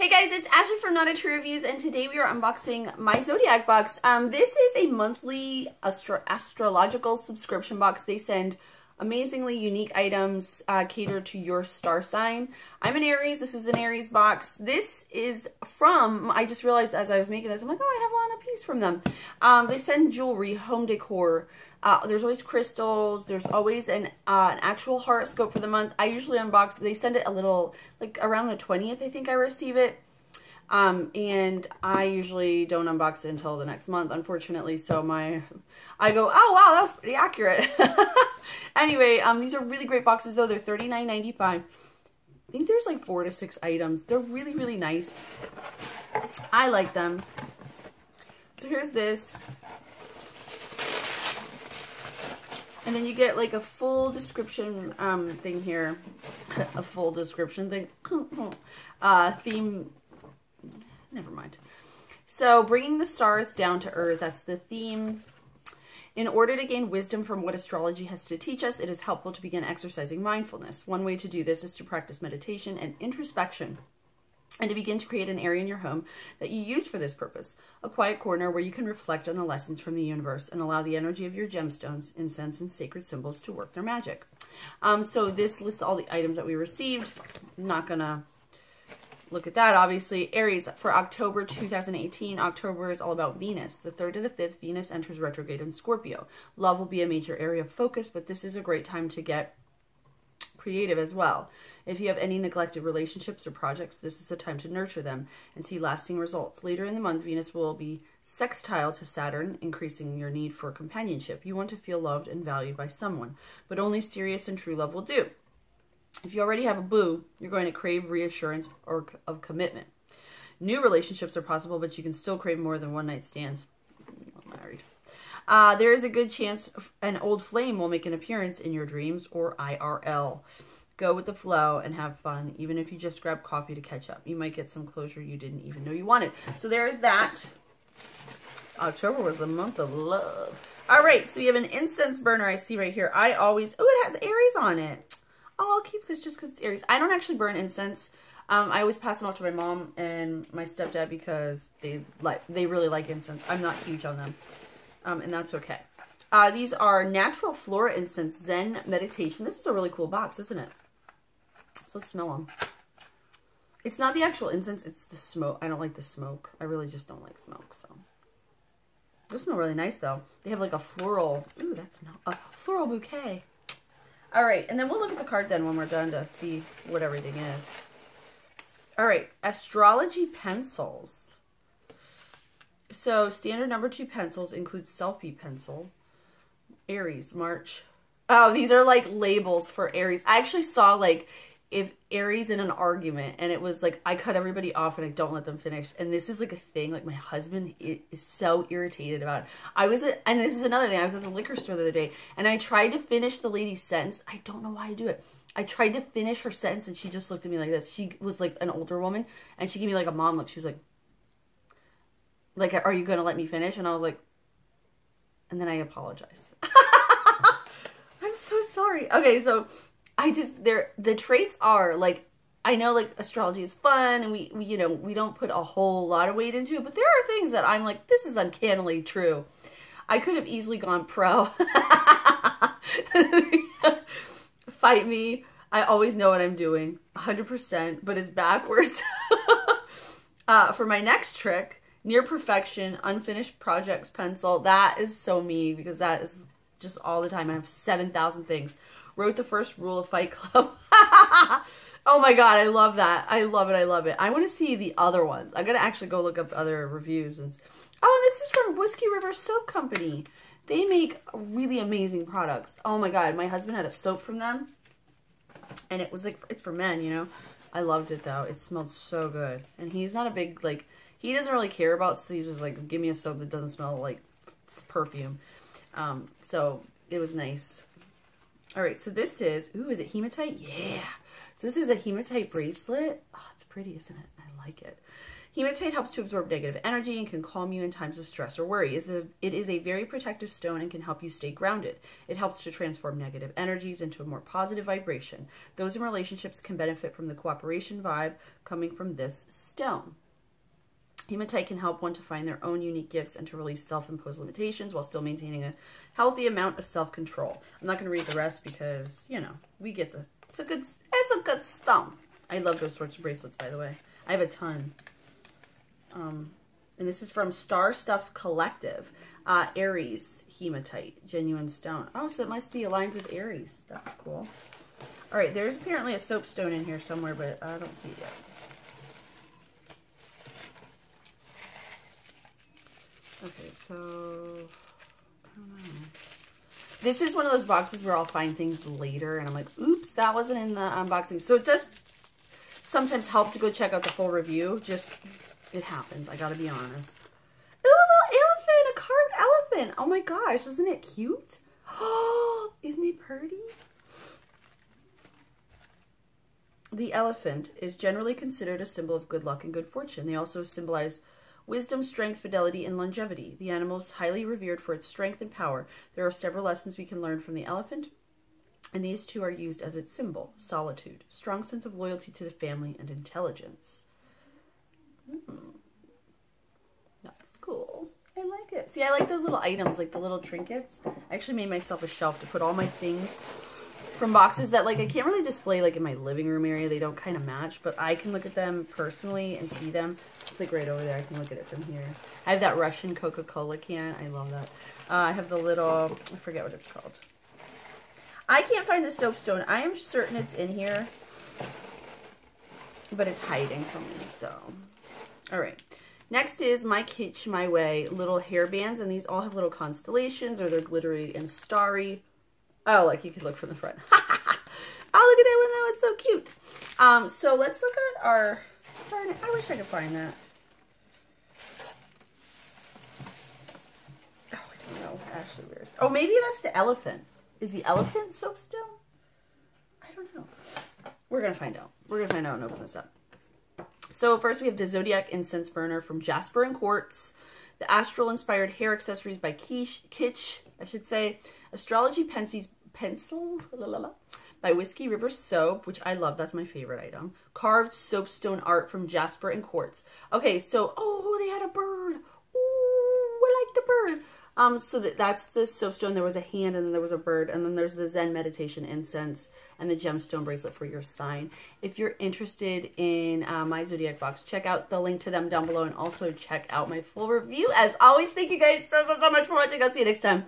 Hey guys, it's Ashley from Not a True Reviews, and today we are unboxing my Zodiac box. This is a monthly astrological subscription box. They send amazingly unique items catered to your star sign. I'm an Aries. This is an Aries box. This is from, I just realized as I was making this, I'm like, oh, I have on a piece from them. They send jewelry, home decor. There's always crystals. There's always an actual horoscope for the month. I usually unbox. They send it a little, like around the 20th, I think I receive it. And I usually don't unbox it until the next month, unfortunately. So I go, oh wow, that was pretty accurate. Anyway, these are really great boxes though. They're $39.95. I think there's like 4 to 6 items. They're really, really nice. I like them. So here's this. And then you get like a full description thing here. A full description thing. Theme. Never mind. So bringing the stars down to earth, that's the theme. In order to gain wisdom from what astrology has to teach us, it is helpful to begin exercising mindfulness. One way to do this is to practice meditation and introspection, and to begin to create an area in your home that you use for this purpose. A quiet corner where you can reflect on the lessons from the universe and allow the energy of your gemstones, incense, and sacred symbols to work their magic. So this lists all the items that we received. I'm not gonna look at that, obviously. Aries, for October 2018, October is all about Venus. The 3rd to the 5th, Venus enters retrograde in Scorpio. Love will be a major area of focus, but this is a great time to get creative as well. If you have any neglected relationships or projects, this is the time to nurture them and see lasting results. Later in the month, Venus will be sextile to Saturn, increasing your need for companionship. You want to feel loved and valued by someone, but only serious and true love will do. If you already have a boo, you're going to crave reassurance or of commitment. New relationships are possible, but you can still crave more than one-night stands. I'm married. There is a good chance an old flame will make an appearance in your dreams or IRL. Go with the flow and have fun, even if you just grab coffee to catch up. You might get some closure you didn't even know you wanted. So there is that. October was the month of love. All right, so you have an incense burner I see right here. Oh, it has Aries on it. Oh, I'll keep this just because it's Aries. I don't actually burn incense. I always pass them off to my mom and my stepdad because they really like incense. I'm not huge on them, and that's okay. These are natural flora incense Zen meditation. This is a really cool box, isn't it? So let's smell them. It's not the actual incense; it's the smoke. I don't like the smoke. I really just don't like smoke. So they smell really nice though. They have like a floral. Ooh, that's not a floral bouquet. All right, and then we'll look at the card then when we're done to see what everything is. All right, astrology pencils. So standard number 2 pencils include selfie pencil. Aries, March. Oh, these are like labels for Aries. I actually saw like if Aries in an argument, and it was like I cut everybody off and I don't let them finish. And this is like a thing. Like my husband is so irritated about it. And this is another thing. I was at the liquor store the other day and I tried to finish the lady's sentence. I don't know why I do it. I tried to finish her sentence and she just looked at me like this. She was like an older woman and she gave me like a mom look. She was like, are you going to let me finish? And I was like, and then I apologized. I'm so sorry. Okay, so the traits are like, I know like astrology is fun and we don't put a whole lot of weight into it, but there are things that I'm like, this is uncannily true. I could have easily gone pro. Fight me. I always know what I'm doing 100%, but it's backwards. For my next trick, near perfection, unfinished projects pencil. That is so me because that is just all the time. I have 7,000 things. Wrote the first rule of Fight Club. Oh my god, I love that. I love it. I love it. I want to see the other ones. I'm gonna actually go look up other reviews. Oh, this is from Whiskey River Soap Company. They make really amazing products. Oh my god, my husband had a soap from them, and it was like, it's for men, you know. I loved it though. It smelled so good, and he's not a big he doesn't really care about. So he's just like, give me a soap that doesn't smell like perfume. So it was nice. All right, so this is, ooh, is it hematite? Yeah. So this is a hematite bracelet. Oh, it's pretty, isn't it? I like it. Hematite helps to absorb negative energy and can calm you in times of stress or worry. It is a very protective stone and can help you stay grounded. It helps to transform negative energies into a more positive vibration. Those in relationships can benefit from the cooperation vibe coming from this stone. Hematite can help one to find their own unique gifts and to release self-imposed limitations while still maintaining a healthy amount of self-control. I'm not going to read the rest because, you know, we get the, it's a good stone. I love those sorts of bracelets, by the way. I have a ton. And this is from Star Stuff Collective. Aries Hematite, genuine stone. Oh, so it must be aligned with Aries. That's cool. All right, there's apparently a soapstone in here somewhere, but I don't see it yet. Okay, so, I don't know. This is one of those boxes where I'll find things later, and I'm like, oops, that wasn't in the unboxing. So it does sometimes help to go check out the full review. Just, it happens. I gotta be honest. Ooh, a little elephant, a carved elephant. Oh my gosh, isn't it cute? Oh, isn't it pretty? The elephant is generally considered a symbol of good luck and good fortune. They also symbolize wisdom, strength, fidelity, and longevity. The animal is highly revered for its strength and power. There are several lessons we can learn from the elephant, and these two are used as its symbol: solitude, strong sense of loyalty to the family, and intelligence. That's cool. I like it. See, I like those little items, like the little trinkets. I actually made myself a shelf to put all my things from boxes that, like, I can't really display, like, in my living room area. They don't kind of match, but I can look at them personally and see them. It's, like, right over there. I can look at it from here. I have that Russian Coca-Cola can. I love that. I have the little, I forget what it's called. I can't find the soapstone. I am certain it's in here, but it's hiding from me, so. All right. Next is My Kitsch My Way little hairbands, and these all have little constellations, or they're glittery and starry. Oh, like you could look from the front. Oh, look at that one. That one's so cute. So let's look at our, darn it, I wish I could find that. Oh, I don't know. Ashley, where's, oh, maybe that's the elephant. Is the elephant soapstone? I don't know. We're going to find out. We're going to find out and open this up. So first we have the Zodiac Incense Burner from Jasper and Quartz. The Astral Inspired Hair Accessories by Kitsch, I should say. Astrology Pencil by Whiskey River Soap, which I love. That's my favorite item. Carved soapstone art from Jasper and Quartz. Okay, so, oh, they had a bird. Ooh, I like the bird. So that's the soapstone. There was a hand, and then there was a bird, and then there's the Zen meditation incense and the gemstone bracelet for your sign. If you're interested in my Zodiac box, check out the link to them down below, and also check out my full review. As always, thank you guys so much for watching. I'll see you next time.